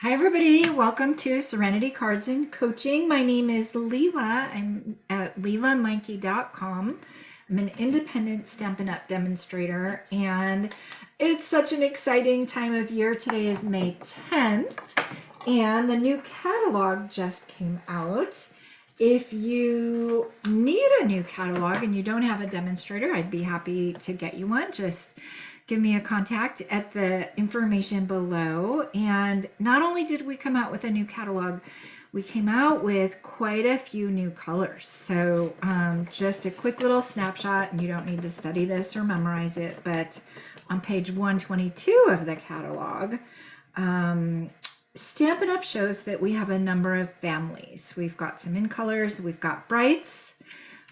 Hi, everybody. Welcome to Serenity Cards and Coaching. My name is Leela. I'm at LeelaMikey.com. I'm an independent Stampin' Up! Demonstrator, and it's such an exciting time of year. Today is May 10th, and the new catalog just came out. If you need a new catalog and you don't have a demonstrator, I'd be happy to get you one. Just give me a contact at the information below. And not only did we come out with a new catalog, we came out with quite a few new colors. So just a quick little snapshot, and you don't need to study this or memorize it, but on page 122 of the catalog, Stampin' Up! Shows that we have a number of families. We've got some in colors, we've got brights,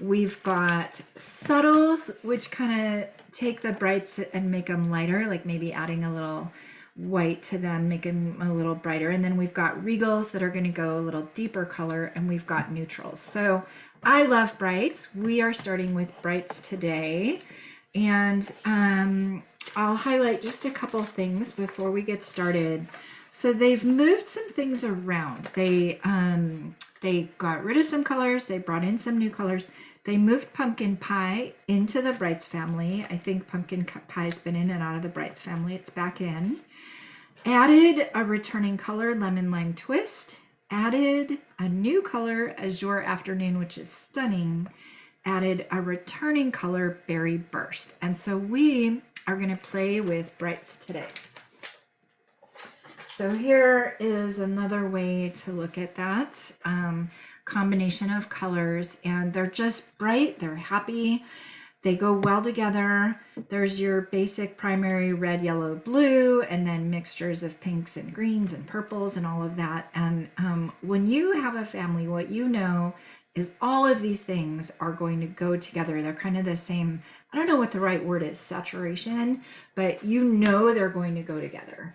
we've got subtles, which kind of take the brights and make them lighter, like maybe adding a little white to them, make them a little brighter. And then we've got regals that are going to go a little deeper color, and we've got neutrals. So I love brights. We are starting with brights today. And I'll highlight just a couple things before we get started. So they've moved some things around. They got rid of some colors. They brought in some new colors. They moved pumpkin pie into the Brights family. I think pumpkin pie's been in and out of the Brights family. It's back in. Added a returning color, lemon lime twist. Added a new color, azure afternoon, which is stunning. Added a returning color, berry burst. And so we are going to play with brights today. So here is another way to look at that combination of colors, and they're just bright, they're happy, they go well together. There's your basic primary red, yellow, blue, and then mixtures of pinks and greens and purples and all of that. And when you have a family, what you know is all of these things are going to go together. They're kind of the same, I don't know what the right word is, saturation, but you know they're going to go together.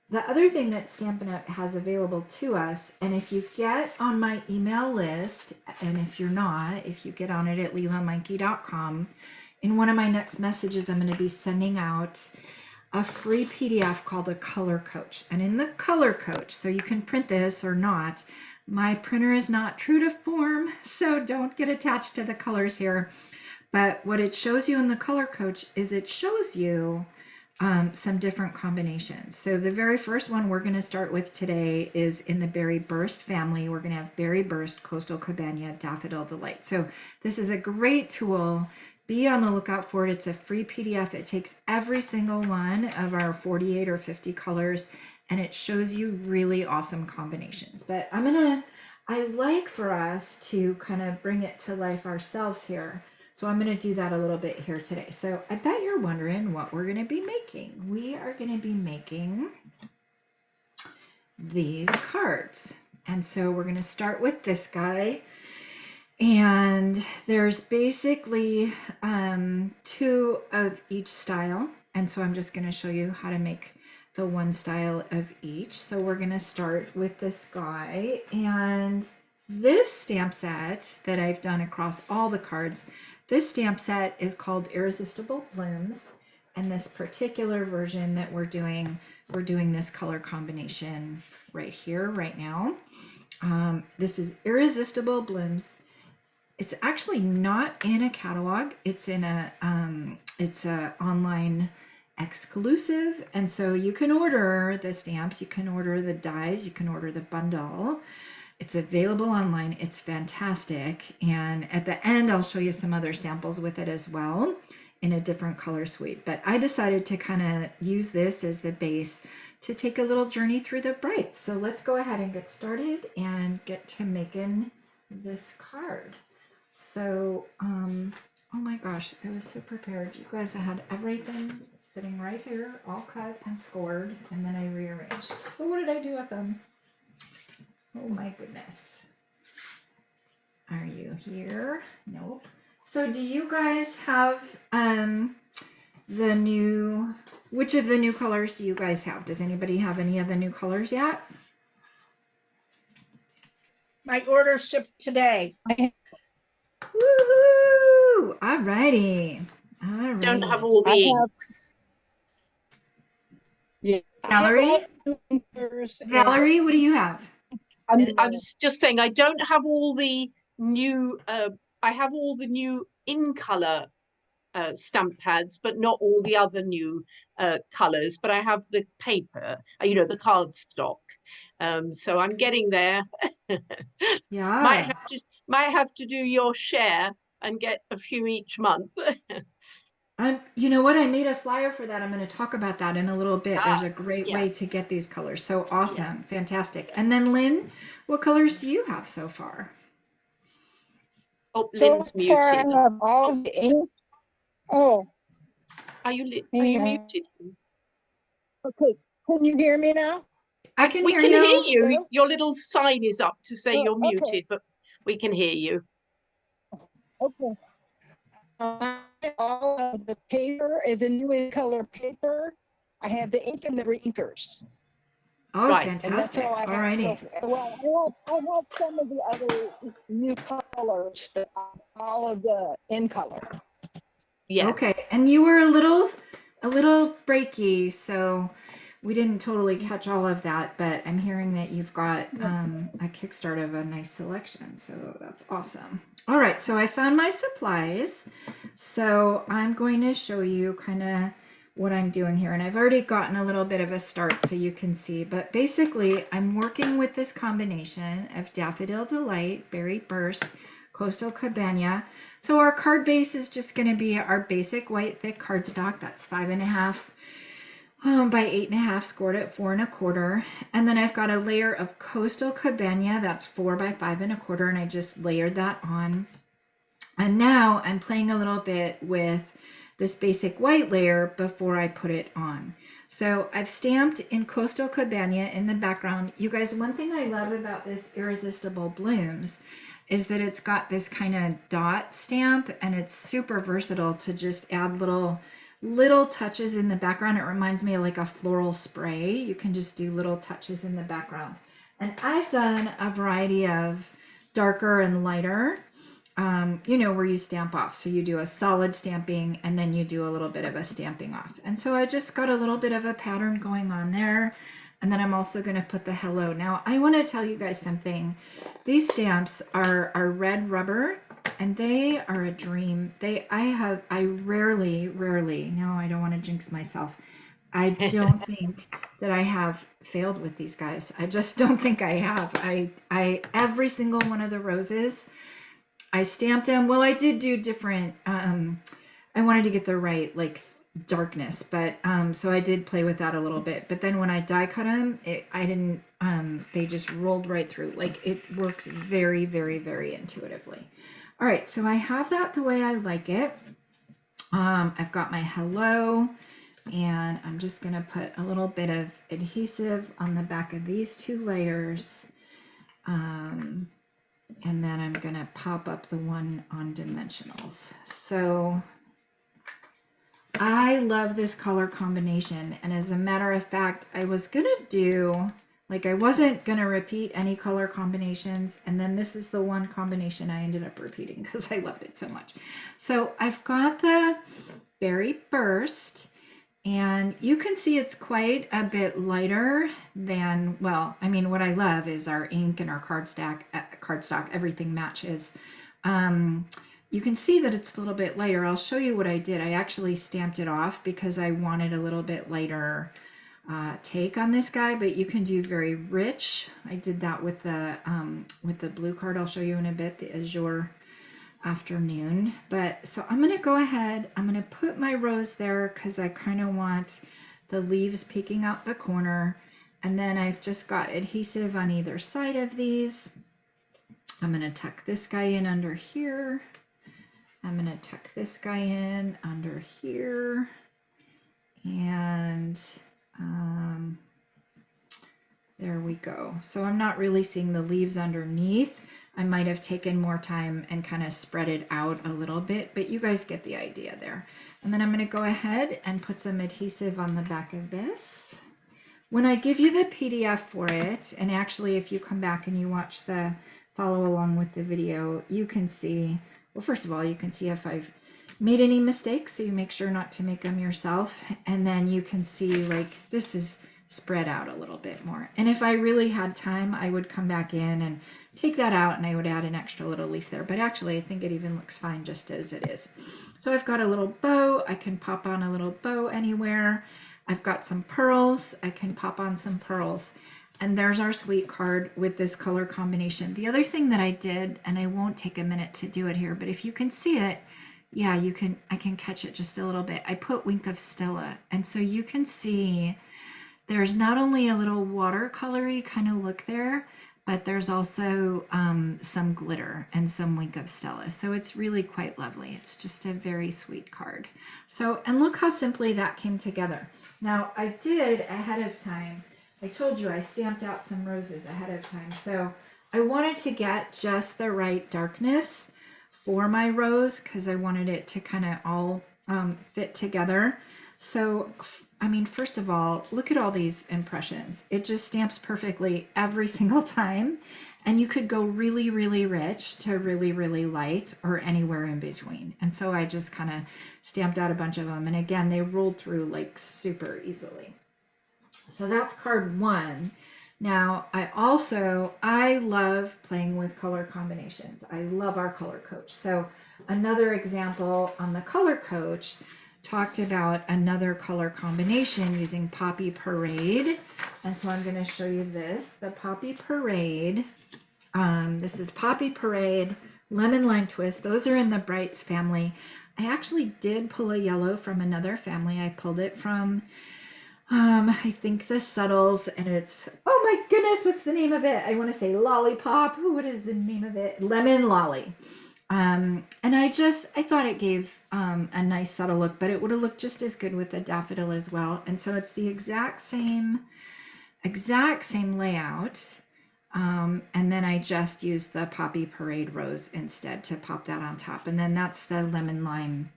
The other thing that Stampin' Up! Has available to us, and if you get on my email list, and if you're not, if you get on it at LeelaMikey.com, in one of my next messages, I'm going to be sending out a free PDF called a Color Coach. And in the Color Coach, so you can print this or not, my printer is not true to form, so don't get attached to the colors here. But what it shows you in the Color Coach is it shows you some different combinations. So the very first one we're going to start with today is in the Berry Burst family. We're going to have Berry Burst, Coastal Cabana, Daffodil Delight. So this is a great tool. Be on the lookout for it. It's a free PDF. It takes every single one of our 48 or 50 colors, and it shows you really awesome combinations. But I like for us to kind of bring it to life ourselves here. So I'm going to do that a little bit here today. So I bet you're wondering what we're going to be making. We are going to be making these cards. And so we're going to start with this guy. And there's basically two of each style. And so I'm just going to show you how to make the one style of each. So we're going to start with this guy. And this stamp set that I've done across all the cards, this stamp set is called Irresistible Blooms, and this particular version that we're doing this color combination right here, right now. This is Irresistible Blooms. It's actually not in a catalog. It's in it's a online exclusive, and so you can order the stamps, you can order the dies, you can order the bundle. It's available online. It's fantastic. And at the end, I'll show you some other samples with it as well in a different color suite. But I decided to kind of use this as the base to take a little journey through the brights. So let's go ahead and get started and get to making this card. So, oh my gosh, I was so prepared. You guys had everything sitting right here, all cut and scored, and then I rearranged. So what did I do with them? Oh my goodness. Are you here? Nope. So do you guys have which of the new colors do you guys have? Does anybody have any of the new colors yet? My order shipped today. Woohoo! All righty. All Don't righty. have all the I have inks. Yeah, I have all Valerie? the new colors and Valerie, what do you have? I was just saying I don't have all the new. I have all the new in color stamp pads, but not all the other new colors. But I have the paper, the cardstock. So I'm getting there. Might Yeah. have to do your share and get a few each month. You know what? I made a flyer for that. I'm going to talk about that in a little bit. There's a great yeah. way to get these colors. So awesome. Yes. Fantastic. And then Lynn, what colors do you have so far? Oh, so Lynn's far I muted. have all the ink. Oh, Are you hang on. muted? Okay, can you hear me now? I can We hear can hear you. you. Hello? Your little sign is up to say you're Okay. muted, but we can hear you. Okay. All of the paper is the new in color paper. I have the ink and the inkers. Oh, Right, And that's fantastic. all I have. Alrighty. So, well, I have some of the other new colors, but all of the in color. Yes. Okay. And you were a little breaky, so we didn't totally catch all of that, but I'm hearing that you've got a kickstart of a nice selection, so that's awesome. All right, so I found my supplies. So I'm going to show you kind of what I'm doing here, and I've already gotten a little bit of a start so you can see, but basically I'm working with this combination of Daffodil Delight, Berry Burst, Coastal Cabana. So our card base is just going to be our basic white thick cardstock. That's 5.5 by 8.5, scored at 4 1/4. And then I've got a layer of Coastal Cabana. That's 4 by 5 1/4, and I just layered that on. And now I'm playing a little bit with this basic white layer before I put it on. So I've stamped in Coastal Cabana in the background. You guys, one thing I love about this Irresistible Blooms is that it's got this kind of dot stamp, and it's super versatile to just add little touches in the background. It reminds me of like a floral spray. You can just do little touches in the background. And I've done a variety of darker and lighter, where you stamp off. So you do a solid stamping and then you do a little bit of a stamping off. And so I just got a little bit of a pattern going on there. And then I'm also going to put the hello. Now I want to tell you guys something. These stamps are red rubber, and they are a dream. I rarely, no, I don't want to jinx myself. I don't think that I have failed with these guys. I just don't think I have. Every single one of the roses, I stamped them. Well, I did do different, I wanted to get the right, like, darkness, but so I did play with that a little bit, but then when I die cut them, I didn't, they just rolled right through. Like, it works very, very, very intuitively. All right, so I have that the way I like it. I've got my hello, and I'm just gonna put a little bit of adhesive on the back of these two layers, and then I'm gonna pop up the one on dimensionals. So I love this color combination, and as a matter of fact, I was gonna do, like, I wasn't gonna repeat any color combinations, and then this is the one combination I ended up repeating because I loved it so much. So I've got the Berry Burst, and you can see it's quite a bit lighter than, well, I mean, what I love is our ink and our cardstock, everything matches. You can see that it's a little bit lighter. I'll show you what I did. I actually stamped it off because I wanted a little bit lighter take on this guy, but you can do very rich. I did that with the blue card. I'll show you in a bit, the Azure Afternoon. But so I'm going to go ahead, I'm going to put my rose there because I kind of want the leaves peeking out the corner. And then I've just got adhesive on either side of these. I'm going to tuck this guy in under here. I'm going to tuck this guy in under here, and there we go. So I'm not really seeing the leaves underneath. I might have taken more time and kind of spread it out a little bit, but you guys get the idea there. And then I'm going to go ahead and put some adhesive on the back of this. When I give you the PDF for it, and actually if you come back and you watch the follow along with the video, you can see, well, first of all, you can see if I've made any mistakes, so you make sure not to make them yourself. And then you can see, like, this is spread out a little bit more. And if I really had time, I would come back in and take that out and I would add an extra little leaf there. But actually, I think it even looks fine just as it is. So I've got a little bow. I can pop on a little bow anywhere. I've got some pearls. I can pop on some pearls. And there's our sweet card with this color combination. The other thing that I did, and I won't take a minute to do it here, but if you can see it, yeah, I can catch it just a little bit. I put Wink of Stella. And so you can see there's not only a little watercolory kind of look there, but there's also some glitter and some Wink of Stella. So it's really quite lovely. It's just a very sweet card. So, and look how simply that came together. Now I did ahead of time, I told you I stamped out some roses ahead of time. So I wanted to get just the right darkness for my rose because I wanted it to kind of all fit together. So I mean, first of all, look at all these impressions. It just stamps perfectly every single time. And you could go really, really rich to really, really light or anywhere in between. And so I just kind of stamped out a bunch of them. And again, they rolled through like super easily. So that's card 1. Now, I love playing with color combinations. I love our color coach. So another example on the color coach talked about another color combination using Poppy Parade. And so I'm going to show you this, the Poppy Parade. This is Poppy Parade, Lemon Lime Twist. Those are in the Brights family. I actually did pull a yellow from another family. I pulled it from, I think the Subtles, and it's, oh my goodness, what's the name of it? I want to say Lollipop. What is the name of it? Lemon Lolly. And I thought it gave a nice subtle look, but it would have looked just as good with the daffodil as well. And so it's the exact same layout. And then I just used the Poppy Parade rose instead to pop that on top. And then that's the lemon lime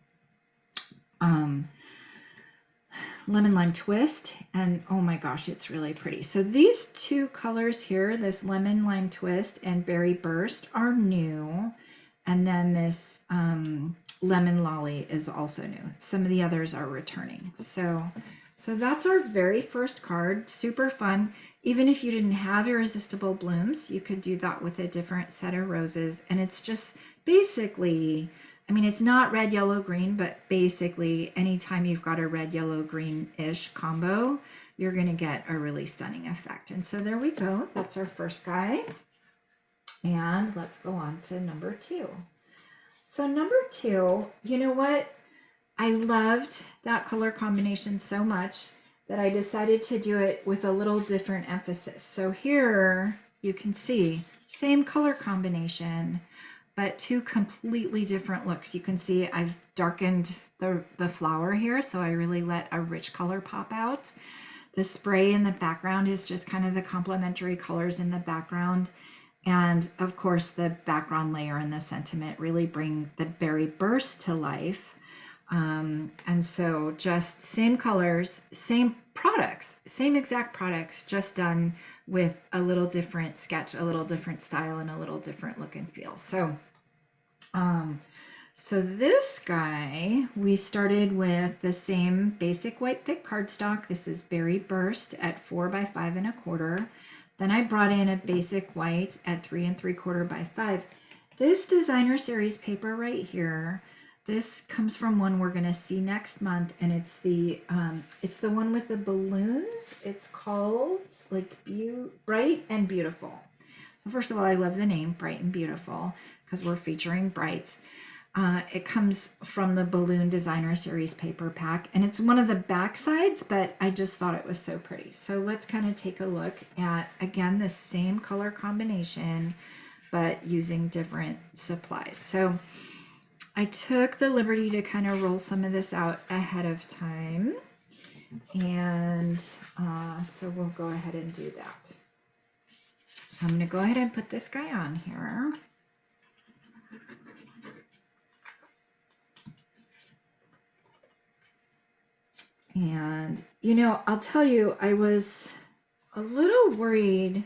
twist. And oh my gosh, it's really pretty. So these two colors here, this lemon lime twist and berry burst, are new. And then this lemon lolly is also new. Some of the others are returning. So that's our very first card. Super fun. Even if you didn't have Irresistible Blooms, you could do that with a different set of roses. And it's just basically, I mean, it's not red, yellow, green, but basically anytime you've got a red, yellow, green-ish combo, you're going to get a really stunning effect. And so there we go. That's our first guy. And let's go on to number 2. So number 2, you know what? I loved that color combination so much that I decided to do it with a little different emphasis. So here you can see same color combination, but 2 completely different looks. You can see I've darkened the flower here, so I really let a rich color pop out. The spray in the background is just kind of the complementary colors in the background. And of course, the background layer and the sentiment really bring the berry burst to life. And so just same colors, same products, same exact products, just done with a little different sketch, a little different style, and a little different look and feel. So, so this guy, we started with the same basic white thick cardstock. This is Berry Burst at 4 by 5 1/4. Then I brought in a basic white at 3 3/4 by 5. This designer series paper right here, this comes from one we're going to see next month, and it's the one with the balloons. It's called like Bright and Beautiful. First of all, I love the name Bright and Beautiful because we're featuring Brights. It comes from the Balloon Designer Series paper pack, and it's one of the back sides, but I just thought it was so pretty. So let's kind of take a look at, again, the same color combination, but using different supplies. So I took the liberty to kind of roll some of this out ahead of time, and so we'll go ahead and do that. So I'm going to go ahead and put this guy on here. And, you know, I'll tell you, I was a little worried.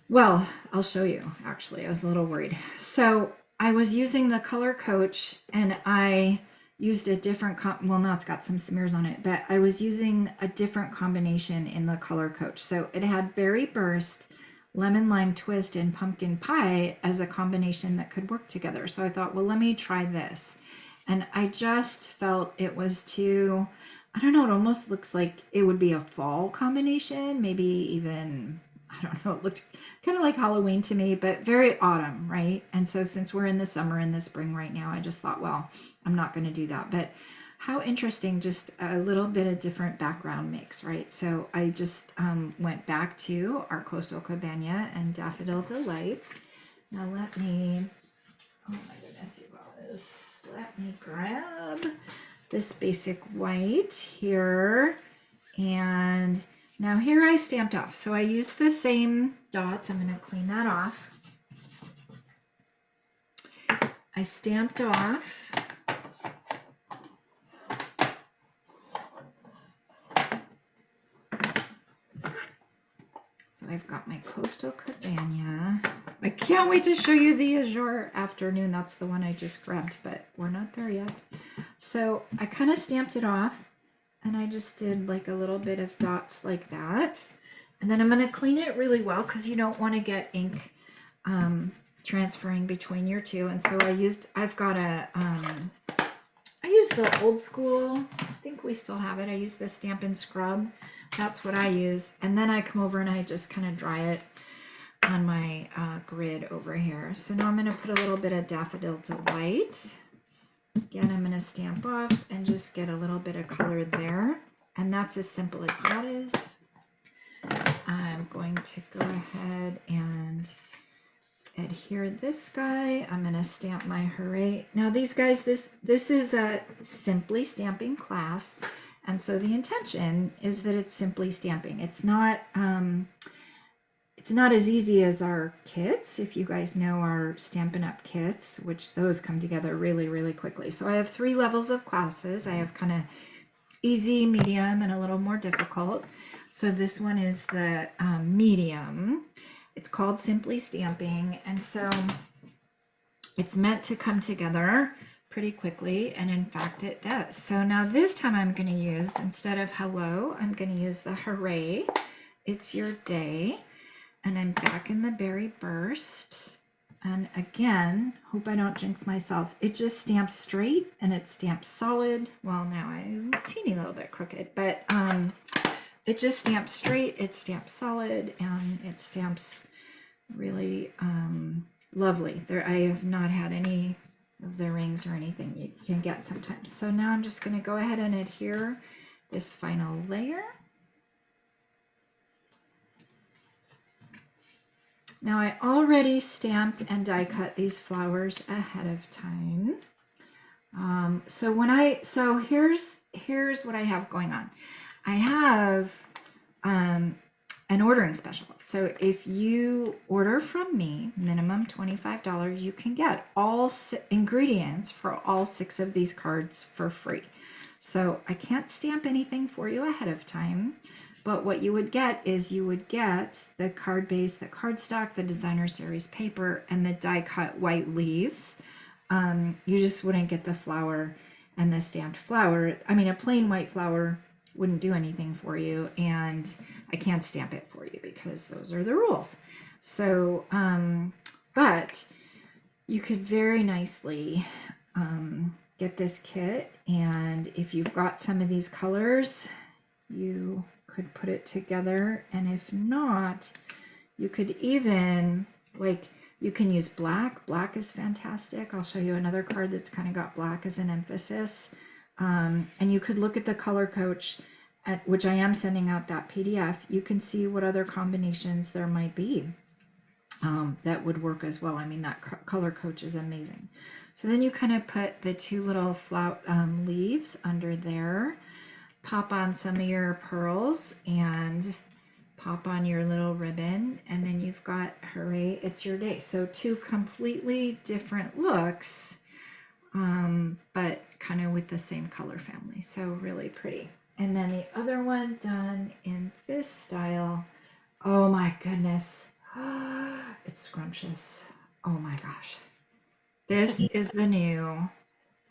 Well, I'll show you, actually. I was a little worried. So I was using the color coach, and I used a different, well, now it's got some smears on it, but I was using a different combination in the Color Coach. So it had Berry Burst, Lemon Lime Twist, and Pumpkin Pie as a combination that could work together. So I thought, well, let me try this. And I just felt it was too, I don't know, it almost looks like it would be a fall combination, maybe even, I don't know, it looked kind of like Halloween to me, but very autumn, right? And so since we're in the summer and the spring right now, I just thought, well, I'm not going to do that. But how interesting, just a little bit of different background mix, right? So I just went back to our Coastal Cabana and Daffodil Delight. Now let me, oh my goodness, you guys, let me grab this basic white here. And now here I stamped off. So I used the same dots. I'm going to clean that off. I stamped off. So I've got my Coastal Cabana. I can't wait to show you the Azure Afternoon. That's the one I just grabbed, but we're not there yet. So I kind of stamped it off, and I just did like a little bit of dots like that. And then I'm going to clean it really well because you don't want to get ink transferring between your two. And so I've got a, I used the old school, I think we still have it. I use the Stampin' Scrub. That's what I use. And then I come over and I just kind of dry it on my grid over here. So now I'm going to put a little bit of Daffodil Delight. Again, I'm going to stamp off and just get a little bit of color there. And that's as simple as that is. I'm going to go ahead and adhere this guy. I'm going to stamp my Hooray. Now these guys, this is a simply stamping class. And so the intention is that it's simply stamping. It's not as easy as our kits, if you guys know our Stampin' Up! Kits, which those come together really, really quickly. So I have 3 levels of classes. I have kind of easy, medium, and a little more difficult. So this one is the medium. It's called Simply Stamping, and so it's meant to come together pretty quickly, and in fact it does. So now this time I'm going to use, instead of hello, I'm going to use the Hooray, it's your day. And I'm back in the Berry Burst. And again, hope I don't jinx myself. It just stamps straight and it stamps solid. Well, now I'm a teeny little bit crooked, but it just stamps straight, it stamps solid, and it stamps really lovely. I have not had any of the rings or anything you can get sometimes. So now I'm just going to go ahead and adhere this final layer. Now I already stamped and die cut these flowers ahead of time. So here's what I have going on. I have an ordering special. So if you order from me, minimum $25, you can get all ingredients for all 6 of these cards for free. So I can't stamp anything for you ahead of time. But what you would get is you would get the card base, the cardstock, the designer series paper, and the die cut white leaves. You just wouldn't get the flower and the stamped flower. I mean, a plain white flower wouldn't do anything for you, and I can't stamp it for you because those are the rules. So, but you could very nicely get this kit, and if you've got some of these colors, you could put it together, and if not, you could even, like, you can use black. Black is fantastic. I'll show you another card that's kind of got black as an emphasis. And you could look at the Color Coach, which I am sending out that PDF. You can see what other combinations there might be that would work as well. I mean, that Color Coach is amazing. So then you kind of put the 2 little flower leaves under there. Pop on some of your pearls and pop on your little ribbon, and then you've got Hooray, it's your day. So 2 completely different looks, but kind of with the same color family. So really pretty. And then the other one done in this style. Oh my goodness. It's scrumptious. Oh my gosh. This is the new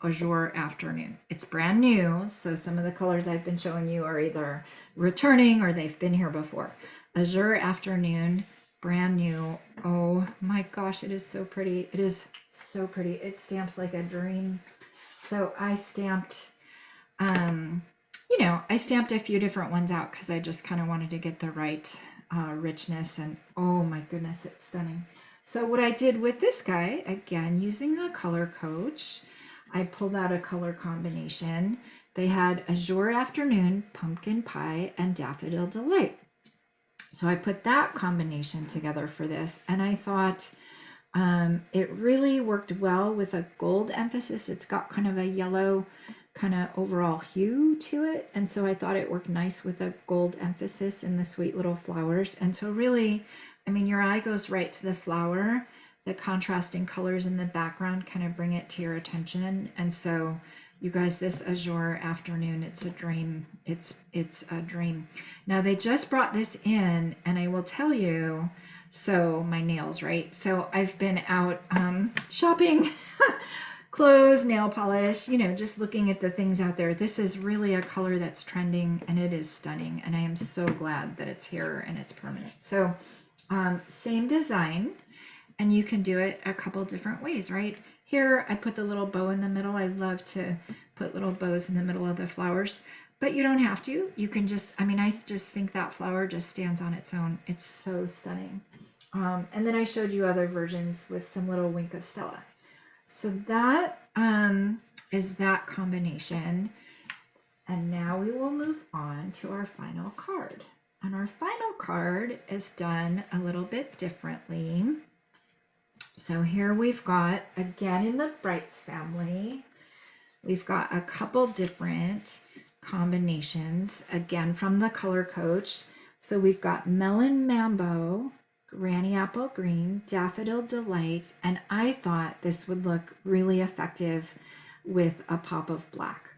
Azure Afternoon. It's brand new, so some of the colors I've been showing you are either returning or they've been here before. Azure Afternoon, brand new. Oh my gosh, it is so pretty. It is so pretty. It stamps like a dream. So I stamped, I stamped a few different ones out because I just kind of wanted to get the right richness, and oh my goodness, it's stunning. So what I did with this guy, again, using the Color Coach, I pulled out a color combination. They had Azure Afternoon, Pumpkin Pie, and Daffodil Delight. So I put that combination together for this, and I thought it really worked well with a gold emphasis. It's got kind of a yellow kind of overall hue to it, and so I thought it worked nice with a gold emphasis in the sweet little flowers. And so really, I mean, your eye goes right to the flower. The contrasting colors in the background kind of bring it to your attention. And so you guys, this Azure Afternoon, it's a dream. It's a dream. Now they just brought this in, and I will tell you, so my nails, right? So I've been out shopping, clothes, nail polish, just looking at the things out there. This is really a color that's trending, and it is stunning. And I am so glad that it's here and it's permanent. So same design, and you can do it a couple different ways, right? Here, I put the little bow in the middle. I love to put little bows in the middle of the flowers, but you don't have to. You can just, I just think that flower just stands on its own. It's so stunning. And then I showed you other versions with some little wink of Stella. So that is that combination. And now we will move on to our final card. And our final card is done a little bit differently. So here we've got, again in the Brights family, we've got a couple different combinations, again from the Color Coach. So we've got Melon Mambo, Granny Apple Green, Daffodil Delight, and I thought this would look really effective with a pop of black.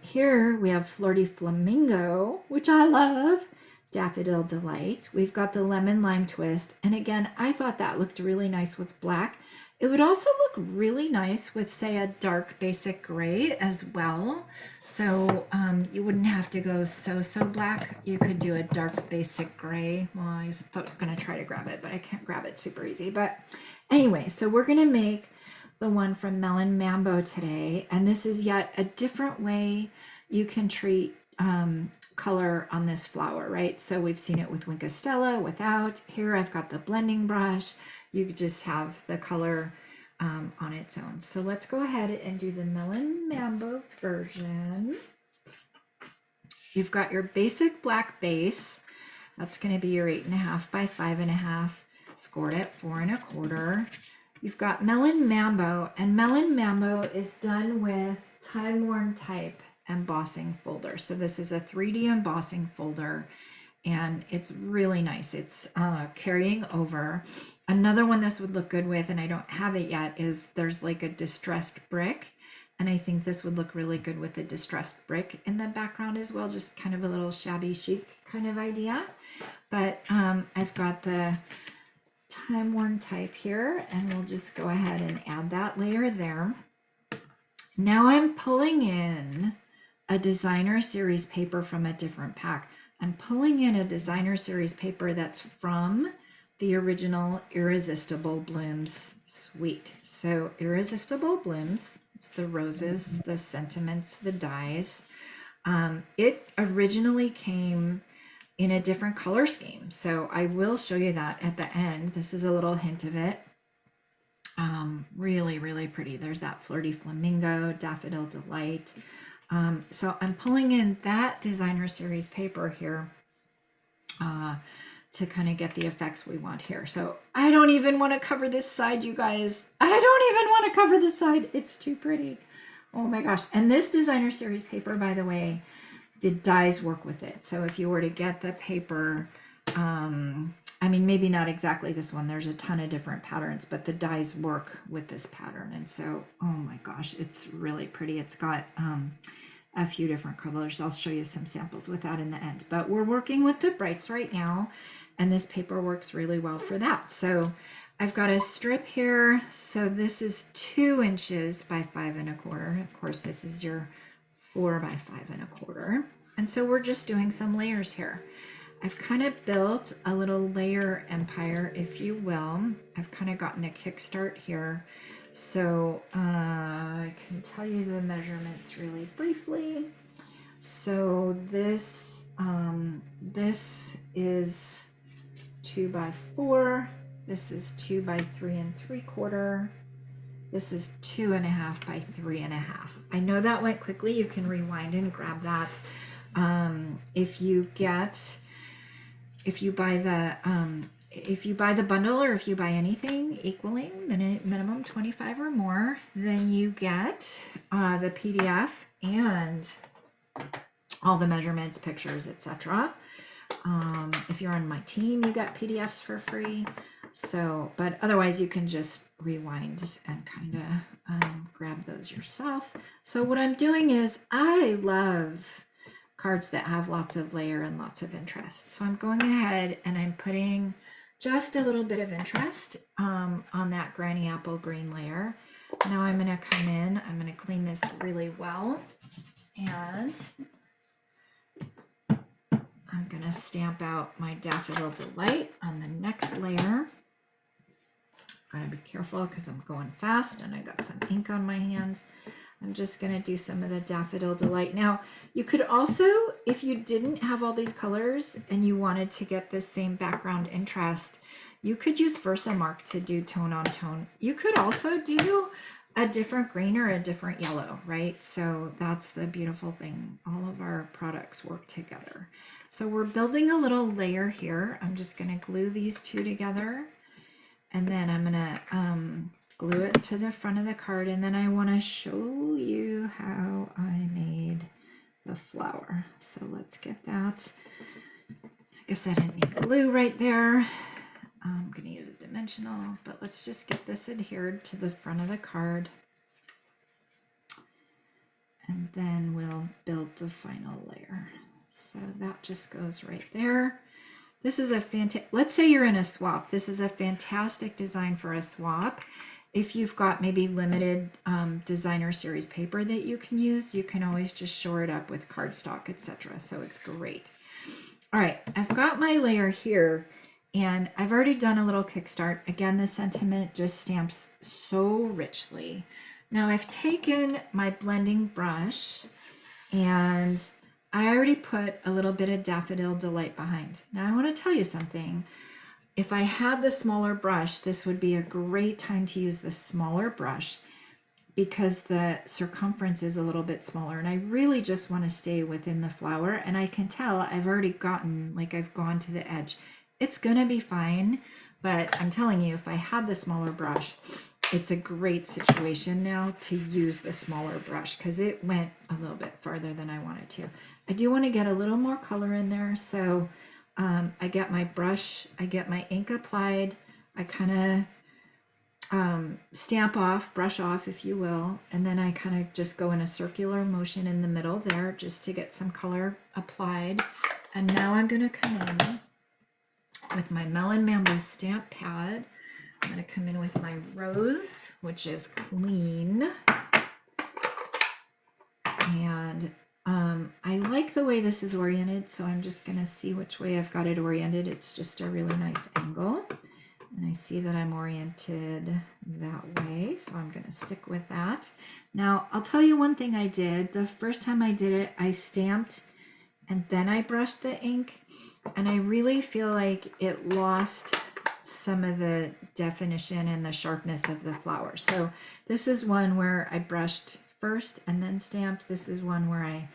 Here we have Flirty Flamingo, which I love, Daffodil Delight. We've got the Lemon Lime Twist, and again, I thought that looked really nice with black. It would also look really nice with, say, a dark basic gray as well. So you wouldn't have to go so black. You could do a dark basic gray. Well, I was going to try to grab it, but I can't grab it super easy. But anyway, so we're going to make the one from Melon Mambo today. And this is yet a different way you can treat color on this flower, right? So we've seen it with Wink of Stella, without. Here I've got the blending brush. You could just have the color on its own. So let's go ahead and do the Melon Mambo version. You've got your basic black base. That's going to be your 8.5 by 5.5, scored at 4 1/4. You've got Melon Mambo, and Melon Mambo is done with Time Worn Type embossing folder. So this is a 3D embossing folder, and it's really nice. It's carrying over. Another one this would look good with, and I don't have it yet, is there's like a distressed brick, and I think this would look really good with a distressed brick in the background as well, just kind of a little shabby chic kind of idea. But I've got the Time Worn Type here, and we'll just go ahead and add that layer there. Now I'm pulling in a designer series paper from a different pack. I'm pulling in a designer series paper that's from the original Irresistible Blooms suite. So Irresistible Blooms, it's the roses, the sentiments, the dies. It originally came in a different color scheme. So I will show you that at the end. This is a little hint of it. Really, really pretty. There's that Flirty Flamingo, Daffodil Delight. So I'm pulling in that designer series paper here to kind of get the effects we want here. So I don't even want to cover this side, you guys. I don't even want to cover this side. It's too pretty. Oh my gosh. And this designer series paper, by the way, the dies work with it. So if you were to get the paper, I mean, maybe not exactly this one. There's a ton of different patterns, but the dies work with this pattern. And so, oh my gosh, it's really pretty. It's got a few different colors. I'll show you some samples with that in the end. But we're working with the Brights right now, and this paper works really well for that. So I've got a strip here. So this is 2 inches by 5 1/4. Of course, this is your 4 by 5 1/4. And so we're just doing some layers here. I've kind of built a little layer empire, if you will. I've kind of gotten a kickstart here. So I can tell you the measurements really briefly. So this is 2 by 4. This is 2 by 3 3/4. This is 2.5 by 3.5. I know that went quickly. You can rewind and grab that. If you buy the bundle, or if you buy anything equaling minimum 25 or more, then you get the PDF and all the measurements, pictures, etc. If you're on my team, you get PDFs for free. So, but otherwise you can just rewind and kind of grab those yourself. So what I'm doing is, I love cards that have lots of layer and lots of interest. So I'm going ahead and I'm putting just a little bit of interest on that Granny Apple green layer. Now I'm going to come in, I'm going to clean this really well, and I'm going to stamp out my Daffodil Delight on the next layer. Gotta be careful because I'm going fast and I got some ink on my hands. I'm just going to do some of the Daffodil Delight. Now, you could also, if you didn't have all these colors and you wanted to get this same background interest, you could use Versamark to do tone on tone. You could also do a different green or a different yellow, right? So that's the beautiful thing. All of our products work together. So we're building a little layer here. I'm just going to glue these two together. And then I'm going to glue it to the front of the card. And then I want to show you how I made the flower. So let's get that. I guess I didn't need glue right there. I'm going to use a dimensional, but let's just get this adhered to the front of the card. And then we'll build the final layer. So that just goes right there. This is a fantastic, let's say you're in a swap. This is a fantastic design for a swap. If you've got maybe limited designer series paper that you can use, you can always just shore it up with cardstock, etc. So it's great. All right, I've got my layer here, and I've already done a little kickstart. Again, the sentiment just stamps so richly. Now I've taken my blending brush and I already put a little bit of Daffodil Delight behind. Now I want to tell you something. If I had the smaller brush, this would be a great time to use the smaller brush because the circumference is a little bit smaller, and I really just want to stay within the flower. And I can tell I've already gotten, like, I've gone to the edge. It's gonna be fine, but I'm telling you, if I had the smaller brush, it's a great situation now to use the smaller brush because it went a little bit farther than I wanted to. I do want to get a little more color in there, so I get my brush, I get my ink applied, I kind of stamp off, brush off, if you will, and then I kind of just go in a circular motion in the middle there just to get some color applied. And now I'm going to come in with my Melon Mambo stamp pad. I'm going to come in with my rose, which is clean. And I like the way this is oriented, so I'm just going to see which way I've got it oriented. It's just a really nice angle. And I see that I'm oriented that way, so I'm going to stick with that. Now, I'll tell you one thing I did. The first time I did it, I stamped and then I brushed the ink, and I really feel like it lost some of the definition and the sharpness of the flower. So this is one where I brushed first and then stamped. This is one where I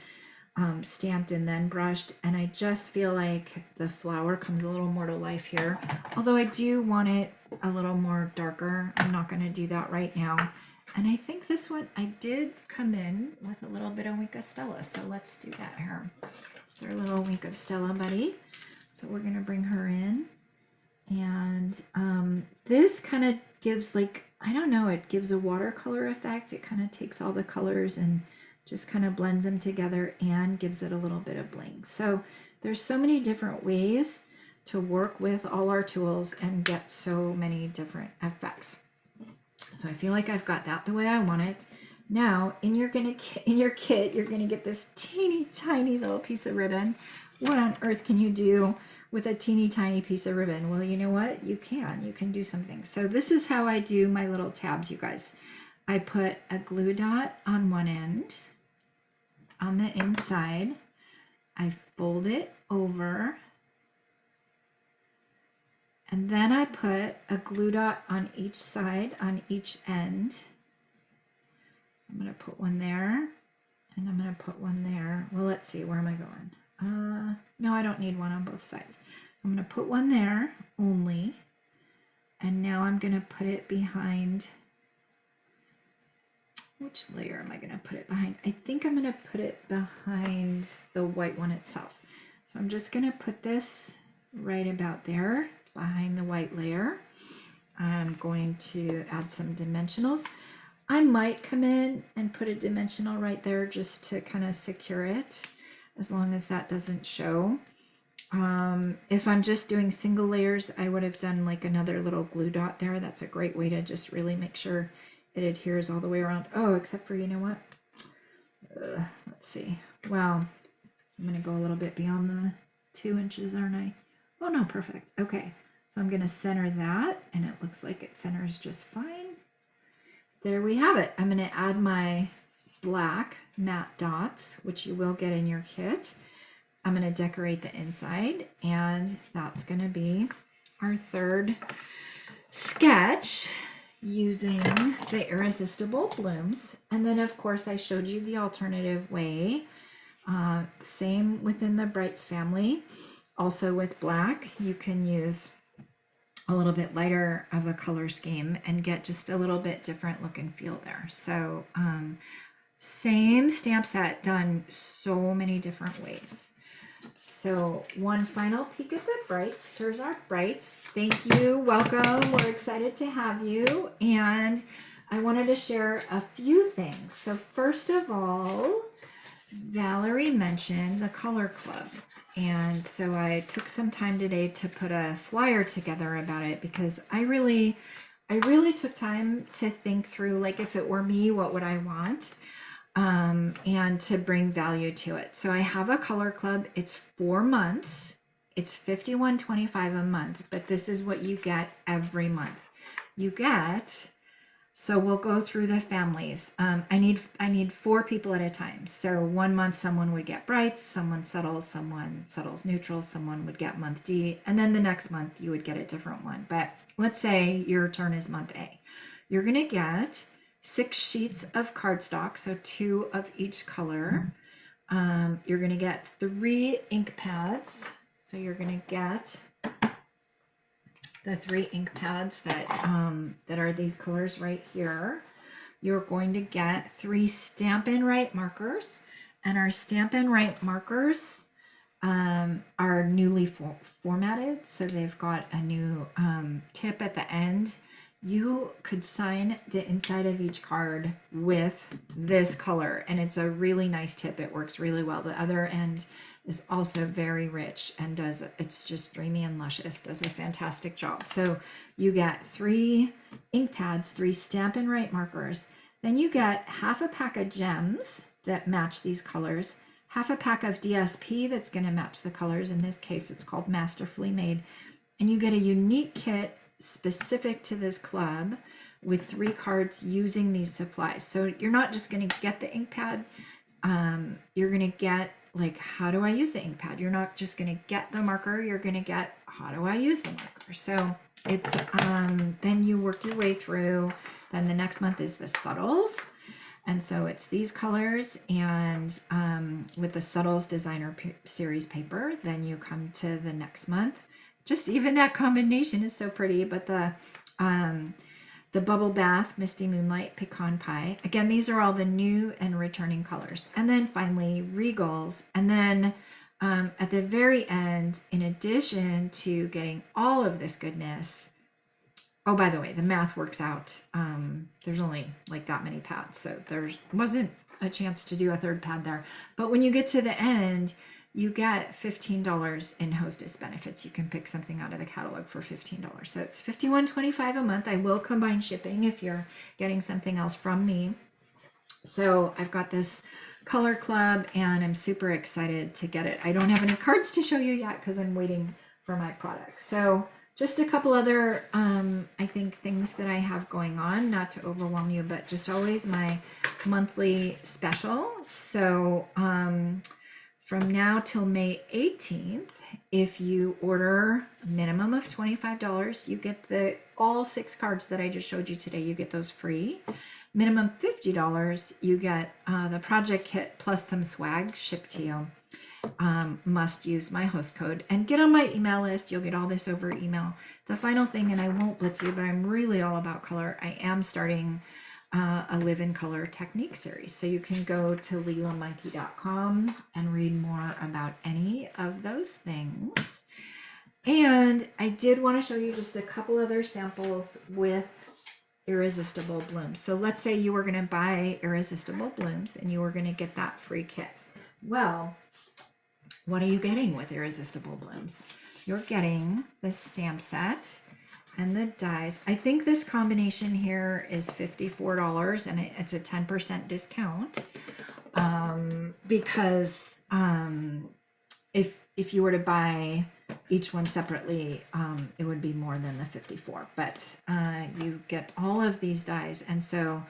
stamped and then brushed, and I just feel like the flower comes a little more to life here. Although I do want it a little more darker. I'm not going to do that right now. And I think this one, I did come in with a little bit of Wink of Stella. So let's do that here. It's our little Wink of Stella buddy. So we're going to bring her in. And this kind of gives, like, I don't know, it gives a watercolor effect. It kind of takes all the colors and just kind of blends them together and gives it a little bit of bling. So there's so many different ways to work with all our tools and get so many different effects. So I feel like I've got that the way I want it. Now in your kit, you're gonna get this teeny tiny little piece of ribbon. What on earth can you do with a teeny tiny piece of ribbon? Well, you know what? You can do something. So this is how I do my little tabs, you guys. I put a glue dot on one end on the inside. I fold it over, and then I put a glue dot on each side, on each end. So I'm going to put one there, and I'm going to put one there. Well, let's see, where am I going? No, I don't need one on both sides. So I'm going to put one there only, and now I'm going to put it behind. Which layer am I going to put it behind? I think I'm going to put it behind the white one itself. So I'm just going to put this right about there behind the white layer. I'm going to add some dimensionals. I might come in and put a dimensional right there just to kind of secure it, as long as that doesn't show. If I'm just doing single layers, I would have done like another little glue dot there. That's a great way to just really make sure it adheres all the way around. Oh, except for, you know what? Let's see. Wow, I'm going to go a little bit beyond the 2 inches, aren't I? Oh no, perfect. Okay, so I'm going to center that, and it looks like it centers just fine. There we have it. I'm going to add my black matte dots, which you will get in your kit. I'm going to decorate the inside, and that's going to be our third sketch using the Irresistible Blooms. And then of course I showed you the alternative way, same within the Brights family. Also with black, you can use a little bit lighter of a color scheme and get just a little bit different look and feel there. So same stamp set done so many different ways. So one final peek at the Brights. Here's our Brights. Thank you. Welcome. We're excited to have you. And I wanted to share a few things. So first of all, Valerie mentioned the Color Club. And so I took some time today to put a flyer together about it, because I really took time to think through, like, if it were me, what would I want? And to bring value to it. So I have a Color Club. It's 4 months. It's $51.25 a month, but this is what you get every month. You get, so we'll go through the families. I need 4 people at a time. So 1 month someone would get Brights, someone settles neutral, someone would get month D, and then the next month you would get a different one. But let's say your turn is month A. You're gonna get 6 sheets of cardstock, so 2 of each color. You're going to get 3 ink pads. So you're going to get the 3 ink pads that are these colors right here. You're going to get 3 Stampin' Write markers, and our Stampin' Write markers are newly formatted, so they've got a new tip at the end. You could sign the inside of each card with this color, and it's a really nice tip. It works really well. The other end is also very rich and it's just dreamy and luscious, does a fantastic job. So you get 3 ink pads, 3 Stampin' Write markers, then you get half a pack of gems that match these colors, half a pack of DSP that's going to match the colors. In this case, it's called Masterfully Made, and you get a unique kit specific to this club with 3 cards using these supplies. So you're not just going to get the ink pad, you're going to get, like, how do I use the ink pad? You're not just going to get the marker, you're going to get, how do I use the marker? So it's then you work your way through. Then the next month is the subtles, and so it's these colors, and with the Subtles Designer Series paper, then you come to the next month. Just even that combination is so pretty. But the Bubble Bath, Misty Moonlight, Pecan Pie. Again, these are all the new and returning colors. And then finally Regals. And then at the very end, in addition to getting all of this goodness, oh, by the way, the math works out. There's only like that many pads, so there wasn't a chance to do a 3rd pad there. But when you get to the end, you get $15 in hostess benefits. You can pick something out of the catalog for $15. So it's $51.25 a month. I will combine shipping if you're getting something else from me. So I've got this color club and I'm super excited to get it. I don't have any cards to show you yet because I'm waiting for my product. So just a couple other, I think, things that I have going on, not to overwhelm you, but just always my monthly special. So from now till May 18th, if you order a minimum of $25, you get all 6 cards that I just showed you today. You get those free. Minimum $50, you get the project kit plus some swag shipped to you. Must use my host code and get on my email list. You'll get all this over email. The final thing, and I won't blitz you, but I'm really all about color. I am starting a Live in Color technique series. So you can go to lilamonkey.com and read more about any of those things. And I did want to show you just a couple other samples with Irresistible Blooms. So let's say you were going to buy Irresistible Blooms and you were going to get that free kit. Well, what are you getting with Irresistible Blooms? You're getting the stamp set and the dies. I think this combination here is $54 and it's a 10% discount because if you were to buy each one separately, it would be more than the 54, but you get all of these dies. And so,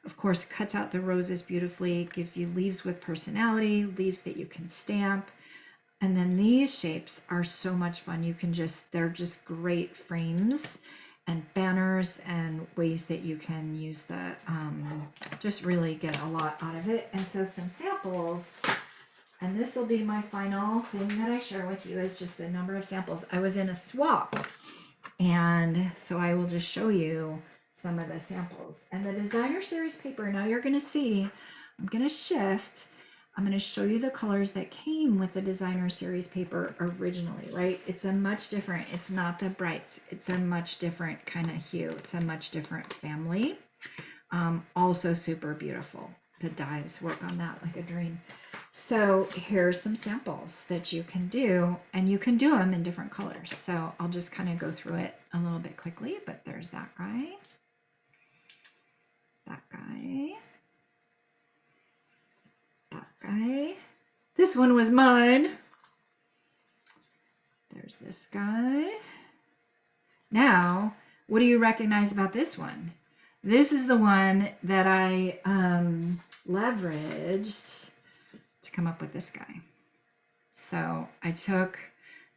of course, cuts out the roses beautifully, gives you leaves with personality, leaves that you can stamp. And then these shapes are so much fun. You can they're just great frames and banners and ways that you can use the, just really get a lot out of it. And so some samples, and this will be my final thing that I share with you, is just a number of samples. I was in a swap, and so I will just show you some of the samples. And the designer series paper, now you're gonna see, I'm gonna shift. I'm going to show you the colors that came with the designer series paper originally, right? It's a much different, it's not the brights. It's a much different kind of hue. It's a much different family. Also super beautiful. The dies work on that like a dream. So here's some samples that you can do, and you can do them in different colors. So I'll just kind of go through it a little bit quickly, but there's that guy, that guy, that guy. This one was mine. There's this guy. Now, what do you recognize about this one? This is the one that I leveraged to come up with this guy. So I took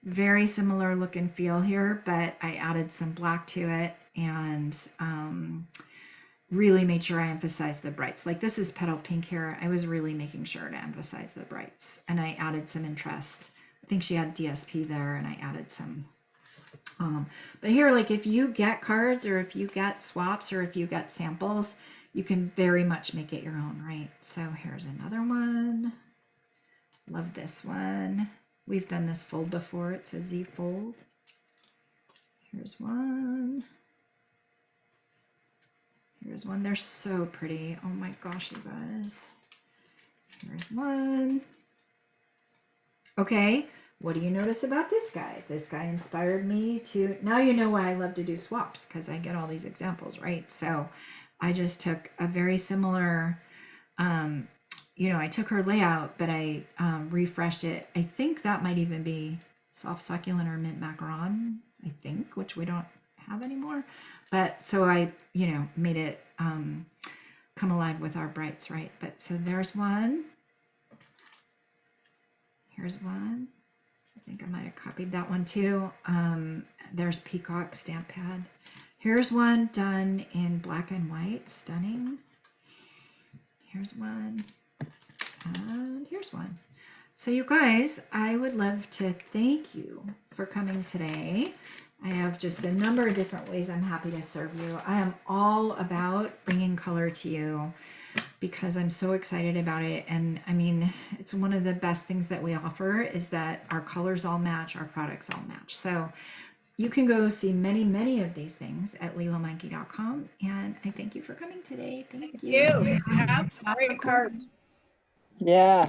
very similar look and feel here, but I added some black to it and really made sure I emphasized the brights. Like this is petal pink here. I was really making sure to emphasize the brights, and I added some interest. I think she had DSP there, and I added some. But here, like if you get cards or if you get swaps or if you get samples, you can very much make it your own, right? So here's another one. Love this one. We've done this fold before. It's a Z fold. Here's one. Here's one. They're so pretty. Oh my gosh, you guys. Here's one. Okay, what do you notice about this guy? This guy inspired me to, now you know why I love to do swaps, because I get all these examples, right? So I just took a very similar, you know, I took her layout, but I refreshed it. I think that might even be soft succulent or mint macaron, I think, which we don't have anymore. But so I, you know, made it come alive with our brights, right? But so there's one. Here's one. I think I might have copied that one too. There's Peacock stamp pad. Here's one done in black and white, stunning. Here's one, and here's one. So you guys, I would love to thank you for coming today. I have just a number of different ways I'm happy to serve you. I am all about bringing color to you because I'm so excited about it. And I mean, it's one of the best things that we offer is that our colors all match, our products all match. So you can go see many, many of these things at lilamonkey.com. And I thank you for coming today. Thank you. You have great cards. Yeah.